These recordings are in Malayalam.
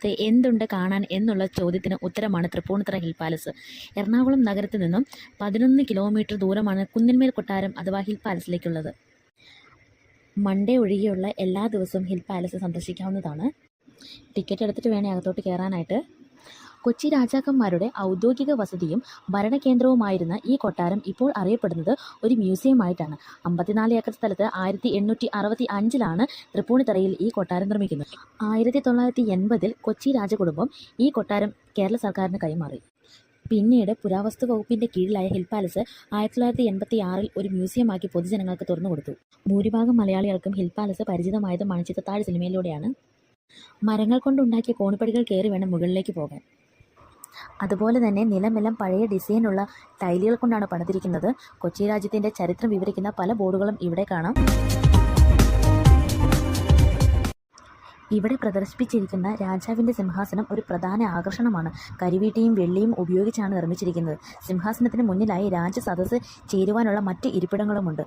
സ്ഥലത്ത് എന്തുണ്ട് കാണാൻ എന്നുള്ള ചോദ്യത്തിന് ഉത്തരമാണ് തൃപ്പൂണിത്തുറ ഹിൽ പാലസ്. എറണാകുളം നഗരത്തിൽ നിന്നും 11 കിലോമീറ്റർ ദൂരമാണ് കുന്നിന്മേൽ കൊട്ടാരം അഥവാ ഹിൽ പാലസിലേക്കുള്ളത്. മൺഡേ ഒഴികെയുള്ള എല്ലാ ദിവസവും ഹിൽ പാലസ് സന്ദർശിക്കാവുന്നതാണ്. ടിക്കറ്റ് എടുത്തിട്ട് വേണേ അകത്തോട്ട് കയറാനായിട്ട്. കൊച്ചി രാജാക്കന്മാരുടെ ഔദ്യോഗിക വസതിയും ഭരണകേന്ദ്രവുമായിരുന്ന ഈ കൊട്ടാരം ഇപ്പോൾ അറിയപ്പെടുന്നത് ഒരു മ്യൂസിയമായിട്ടാണ്. 54 ഏക്കർ സ്ഥലത്ത് 1865 തൃപ്പൂണിത്തുറയിൽ ഈ കൊട്ടാരം നിർമ്മിക്കുന്നത്. 1980 കൊച്ചി രാജകുടുംബം ഈ കൊട്ടാരം കേരള സർക്കാരിന് കൈമാറി. പിന്നീട് പുരാവസ്തു വകുപ്പിന്റെ കീഴിലായ ഹിൽ പാലസ് 1986 ഒരു മ്യൂസിയമാക്കി പൊതുജനങ്ങൾക്ക് തുറന്നുകൊടുത്തു. ഭൂരിഭാഗം മലയാളികൾക്കും ഹിൽ പാലസ് പരിചിതമായത് മണിച്ചിത്രത്താഴ് സിനിമയിലൂടെയാണ്. മരങ്ങൾ കൊണ്ടുണ്ടാക്കിയ കോണിപ്പടികൾ കയറി വേണം മുകളിലേക്ക് പോകാൻ. അതുപോലെ തന്നെ നിലമെല്ലാം പഴയ ഡിസൈനുള്ള ടൈലുകൾ കൊണ്ടാണ് പണിതിരിക്കുന്നത്. കൊച്ചി രാജ്യത്തിൻ്റെ ചരിത്രം വിവരിക്കുന്ന പല ബോർഡുകളും ഇവിടെ കാണാം. ഇവിടെ പ്രദർശിപ്പിച്ചിരിക്കുന്ന രാജാവിൻ്റെ സിംഹാസനം ഒരു പ്രധാന ആകർഷണമാണ്. കരിവീട്ടിയും വെള്ളിയും ഉപയോഗിച്ചാണ് നിർമ്മിച്ചിരിക്കുന്നത്. സിംഹാസനത്തിന് മുന്നിലായി രാജസദസ്സ് ചേരുവാനുള്ള മറ്റ് ഇരിപ്പിടങ്ങളുമുണ്ട്.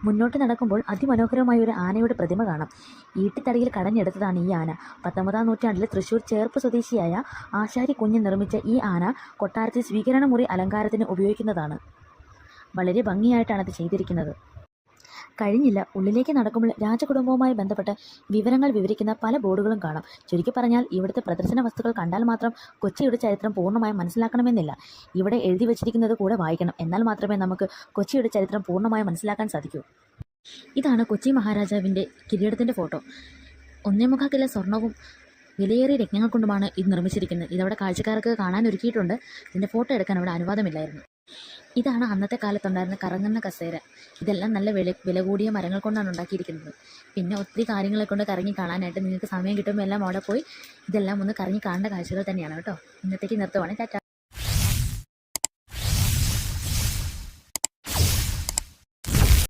മുന്നോട്ട് നടക്കുമ്പോൾ അതിമനോഹരമായ ഒരു ആനയുടെ പ്രതിമ കാണാം. ഈട്ടിത്തടിയിൽ കടഞ്ഞെടുത്തതാണ് ഈ ആന. 19-ാം നൂറ്റാണ്ടിൽ തൃശ്ശൂർ ചേർപ്പ് സ്വദേശിയായ ആശാരി കുഞ്ഞ് നിർമ്മിച്ച ഈ ആന കൊട്ടാരത്തിൽ സ്വീകരണ മുറി അലങ്കാരത്തിന് ഉപയോഗിക്കുന്നതാണ്. വളരെ ഭംഗിയായിട്ടാണ് അത് ചെയ്തിരിക്കുന്നത്. കഴിഞ്ഞില്ല, ഉള്ളിലേക്ക് നടക്കുമ്പോൾ രാജകുടുംബവുമായി ബന്ധപ്പെട്ട വിവരങ്ങൾ വിവരിക്കുന്ന പല ബോർഡുകളും കാണാം. ചുരുക്കി പറഞ്ഞാൽ ഇവിടുത്തെ പ്രദർശന വസ്തുക്കൾ കണ്ടാൽ മാത്രം കൊച്ചിയുടെ ചരിത്രം പൂർണ്ണമായും മനസ്സിലാക്കണമെന്നില്ല. ഇവിടെ എഴുതി വച്ചിരിക്കുന്നത് കൂടെ വായിക്കണം. എന്നാൽ മാത്രമേ നമുക്ക് കൊച്ചിയുടെ ചരിത്രം പൂർണ്ണമായും മനസ്സിലാക്കാൻ സാധിക്കൂ. ഇതാണ് കൊച്ചി മഹാരാജാവിൻ്റെ കിരീടത്തിൻ്റെ ഫോട്ടോ. 1.25 കിലോ സ്വർണവും വിലയേറിയ രത്നങ്ങൾ കൊണ്ടുമാണ് ഇത് നിർമ്മിച്ചിരിക്കുന്നത്. ഇതവിടെ കാഴ്ചക്കാർക്ക് കാണാൻ ഒരുക്കിയിട്ടുണ്ട്. ഇതിൻ്റെ ഫോട്ടോ എടുക്കാൻ അവിടെ അനുവാദമില്ലായിരുന്നു. ഇതാണ് അന്നത്തെ കാലത്തുണ്ടായിരുന്ന കറങ്ങുന്ന കസേര. ഇതെല്ലാം നല്ല വില കൂടിയ മരങ്ങൾ കൊണ്ടാണ് ഉണ്ടാക്കിയിരിക്കുന്നത്. പിന്നെ ഒത്തിരി കാര്യങ്ങളെ കൊണ്ട് കറങ്ങി കാണാനായിട്ട് നിങ്ങൾക്ക് സമയം കിട്ടുമ്പോൾ എല്ലാം അവിടെ പോയി ഇതെല്ലാം ഒന്ന് കറങ്ങി കാണേണ്ട കാഴ്ചകൾ തന്നെയാണ് കേട്ടോ. ഇന്നത്തേക്ക് നിർത്തുവാണ്. ടാറ്റ.